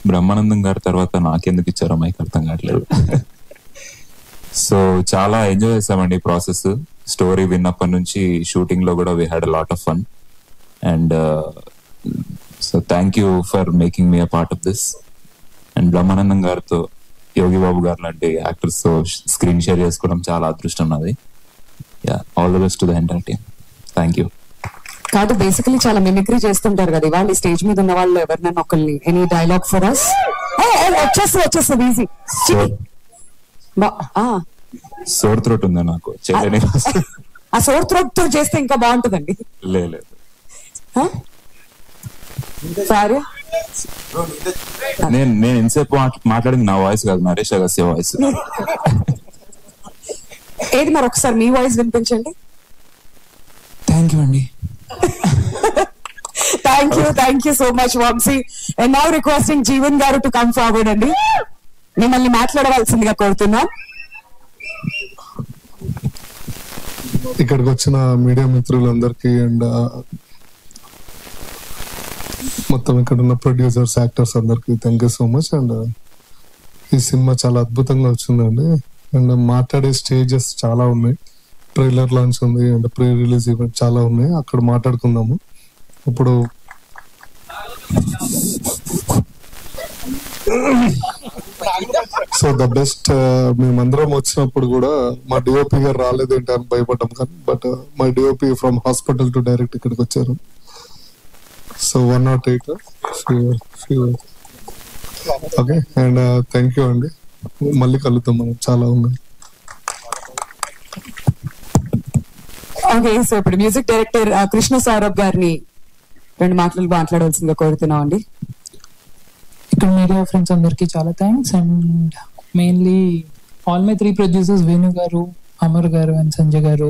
బ్రహ్మానందం గారి తర్వాత నాకెందుకు ఇచ్చారో మైక్ అర్థం కావట్లేదు. సో చాలా ఎంజాయ్ చేసామండి ప్రాసెస్. స్టోరీ విన్నప్పటి నుంచి షూటింగ్ లో కూడా we had a lot of fun. And so thank you for making me a part of this. And Brahmanandam గారితో, యోగి బాబు గారు లాంటి యాక్టర్స్ తో స్క్రీన్ షేర్ చేసుకోవడం చాలా అదృష్టం నాది. All the best to the entire team. Thank you. కాదు, బేసికలీ చాలా మిమిక్రీ చేస్తుంటారు కదా ఇవాళ స్టేజ్ మీద ఉన్న వాళ్ళు ఎవరినైనా ఒకరిని. Any dialogue for us? వచ్చేస్తుంది ఈజీ. సోర్ త్రోట్ ఉందా నాకు? ఆ సోర్ త్రోట్ తో చేస్తే ఇంకా బాగుంటుందండి. లేదు నేను ఎంతసేపు మాట్లాడింది నా వాయిస్ కాదు, నరేష్ అగస్త్య వాయిస్. ఏది మరి ఒకసారి మీ వాయిస్ వినిపించండి. థ్యాంక్ యూ అండి. Thank you so much Vamsi. And now requesting Jeevan గారు టు కమ్ ఫార్వర్డ్ అండి. మిమ్మల్ని మాట్లాడవలసిందిగా కోరుతున్నాం. ఇక్కడికి వచ్చిన మీడియా మిత్రులందరికీ అండ్ మొత్తం ఇక్కడ ఉన్న ప్రొడ్యూసర్స్, యాక్టర్స్ అందరికి thank you so much. And ఈ సినిమా చాలా అద్భుతంగా వచ్చిందండి. అండ్ మాట్లాడే స్టేజెస్ చాలా ఉన్నాయి. ట్రైలర్ లాంచ్ ఉంది అండ్ ప్రీ రిలీజ్ ఈవెంట్ చాలా ఉన్నాయి, అక్కడ మాట్లాడుకుందాము. ఇప్పుడు సో ద బెస్ట్, మేమందరం వచ్చినప్పుడు కూడా మా డిఓపి గారు రాలేదేంటి అని భయపడ్డాం, కానీ but my DOP from hospital to direct ఇక్కడికి వచ్చారు. So 108 okay. And thank you అండి. మళ్ళీ కలుద్దాం, మనం చాలా ఉన్నాయి. ఓకే, సో ఇప్పుడు మ్యూజిక్ డైరెక్టర్ కృష్ణ సారబ్ గారిని రెండు మాటలు మాట్లాడవలసిందిగా కోరుతున్నాం అండి. ఇక్కడ మీడియా ఫ్రెండ్స్ అందరికి చాలా thanks. And mainly all my 3 producers, Venu గారు, అమర్ గారు అండ్ సంజయ్ గారు,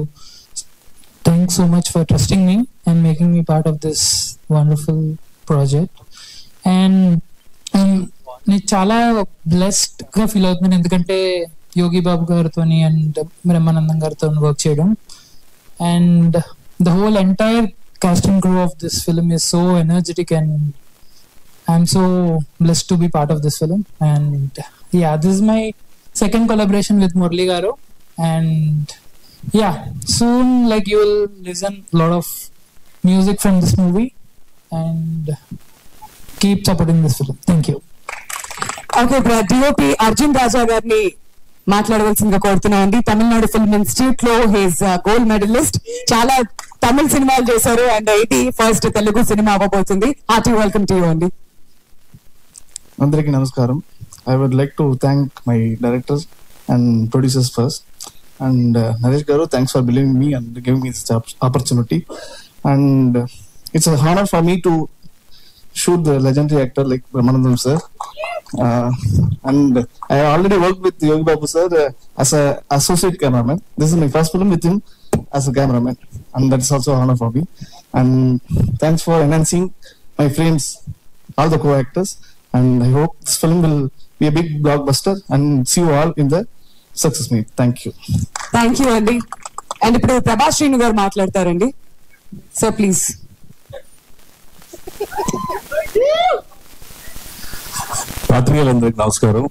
thanks so much for trusting me and making me part of this wonderful project. And నేను చాలా బ్లెస్డ్ గా ఫీల్ అవుతున్నాను, ఎందుకంటే యోగి బాబు గారితో అండ్ బ్రహ్మానందం గారితో వర్క్ చేయడం. And the whole entire cast and crew of this film is so energetic, and I'm so blessed to be part of this film. And yeah, this is my second collaboration with Murli Garu. And yeah, soon like you will listen a lot of music from this movie, and keep supporting this film. Thank you. Okay, DOP Arjun Raja గారిని మాట్లాడవలసిందిగా కోరుతున్నాం అండి. Tamil Nadu film institute లో he's gold medalist. చాలా తమిళ సినిమాలు చేశారు and ఇది first Telugu సినిమా అవ్వబోతుంది. హార్టీ వెల్కమ్ టు యూ అండి. అందరికీ నమస్కారం. I would like to thank my directors and producers first. And Naresh garu, thanks for believing me and giving me this opportunity. And it's a honour for me to shoot the legendary actor like Brahmanandam sir. And I already worked with Yogi Babu sir as a associate cameraman. This is my first film with him as a cameraman, and that's also an honor for me. And thanks for enhancing my frames, all the co-actors. And I hope this film will be a big blockbuster and see you all in the success meet. Thank you. Thank you Andy. And ఇప్పుడు ప్రభాస్ శ్రీను గారు మాట్లాడతారండి. So please. పాత్రికేయులందరికీ నమస్కారం.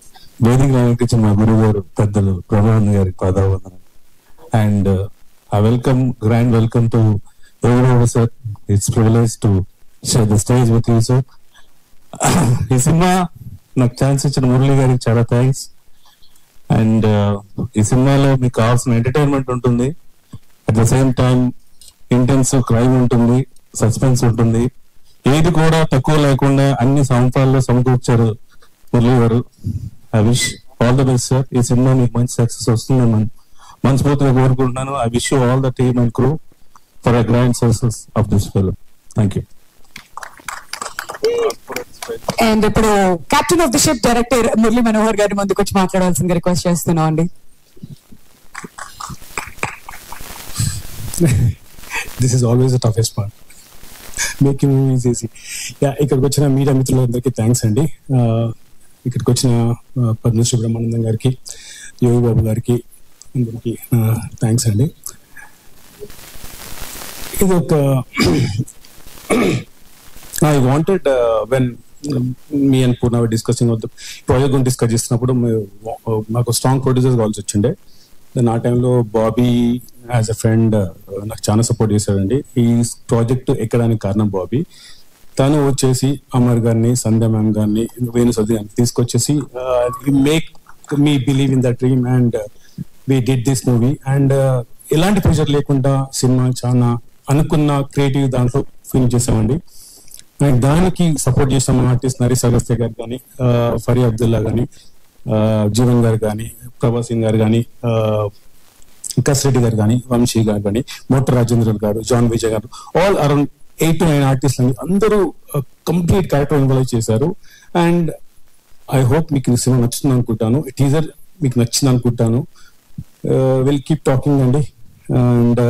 వేదిక నాయకులు మా గురువు గారు పెద్దలు బ్రహ్మానంద గారికి పాదావందనం. And I grand welcome to Yogi sir. It's privilege to share the stage with you sir. ఈ సినిమా నాకు ఛాన్స్ ఇచ్చిన మురళి గారికి చాలా థ్యాంక్స్. అండ్ ఈ సినిమాలో మీకు కావాల్సిన ఎంటర్టైన్మెంట్ ఉంటుంది, at the same time intensive crime ఉంటుంది, సస్పెన్స్ ఉంటుంది. ఏది కూడా తక్కువ లేకుండా అన్ని సంవత్సరాల్లో సమకూర్చారు Murali garu. I wish all the best sir. ఈ సినిమా మీకు మంచి సక్సెస్ వస్తుందని మనస్ఫూర్తిగా కోరుకుంటున్నాను. I wish you all the team and crew for a grand success of this film. Thank you. అండ్ ఇప్పుడు captain of the ship director Murali Manohar గారి ముందుకు వచ్చి మాట్లాడాల్సిందిగా రిక్వెస్ట్ చేస్తున్నాం అండి. This is always the toughest part, making movies easy. ఇక్కడికి వచ్చిన మీడియా మిత్రులందరికీ థ్యాంక్స్ అండి. ఇక్కడికి వచ్చిన పద్మశ్రీ బ్రహ్మానందం గారికి, యోగి బాబు గారికి అందరికి థ్యాంక్స్ అండి. ఇది ఒక I wanted when me and Purna discussing project గురించి డిస్కస్ చేసినప్పుడు మాకు స్ట్రాంగ్ ప్రొడ్యూసర్స్ కావాల్సి వచ్చిండే. దెన్ ఆ టైంలో బాబీ యాజ్ అ ఫ్రెండ్ నాకు చాలా సపోర్ట్ చేశాడండి. ఈ ప్రాజెక్ట్ ఎక్కడానికి కారణం బాబీ. తను వచ్చేసి అమర్ గారిని, సంధ్య మ్యామ్ గారిని, వేణు సది గారిని తీసుకొచ్చేసి make me believe in the dream and we did this movie. And ఎలాంటి ప్రెషర్ లేకుండా సినిమా చాలా అనుకున్న క్రియేటివ్ దాంట్లో ఫినిష్ చేసామండి. అండ్ దానికి సపోర్ట్ చేసిన ఆర్టిస్ట్ నరేష్ అగస్త్య గారు కానీ, ఫరీ అబ్దుల్లా కానీ, జీవన్ గారు కానీ, ప్రభాస్ సింగ్ గారు కానీ, వికాస్ రెడ్డి గారు కానీ, వంశీ గారు కానీ, మోటర్ రాజేంద్ర గారు, జాన్ విజయ్ గారు, ఆల్ అరౌండ్ 8 to 9 ఆర్టిస్ట్ అని అందరూ కంప్లీట్ క్యారెక్టర్ ఇన్వాల్వ్ చేశారు. అండ్ ఐ హోప్ మీకు ఈ సినిమా నచ్చుతుంది అనుకుంటాను. టీజర్ మీకు నచ్చింది అనుకుంటాను. విల్ కీప్ టాకింగ్ అండి. అండ్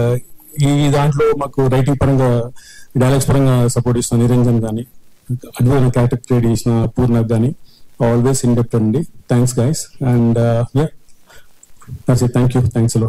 ఈ దాంట్లో మాకు రైటింగ్ పరంగా, డైలాగ్స్ పరంగా సపోర్ట్ చేసిన నిరంజన్ కానీ, అద్భుతమైన క్యారెక్టర్ క్రియేట్ చేసిన పూర్ణ కానీ, ఆల్వేస్ ఇన్ డెప్త్ అండి. Thanks guys. And thank you. Thanks a lot.